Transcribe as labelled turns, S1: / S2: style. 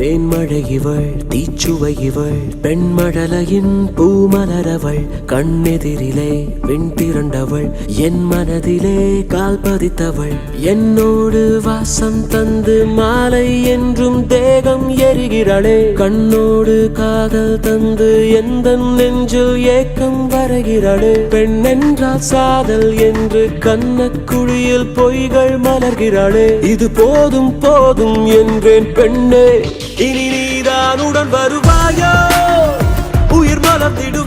S1: தேன்மழை இவள் தீச்சுவை இவள் பெண்மழலையின் பூமலரவள் கண்ணெதிரிலே விண் திரண்டவள் என் மனதிலே கால் பதித்தவள் என்னோடு வாசம் தந்து மாலை என்றும் தேகம் எரிகிறாளே கண்ணோடு காதல் தந்து எந்த நெஞ்சில் ஏக்கம் வரைகிறாளே பெண் என்றால் சாதல் என்று கண்ணக்குழியில் பொய்கள் மலர்கிறாளே இது போதும் போதும் என்றேன் பெண்ணே இனி நீதான் உடன் வருவாயோ உயிர் மலர்ந்திடும்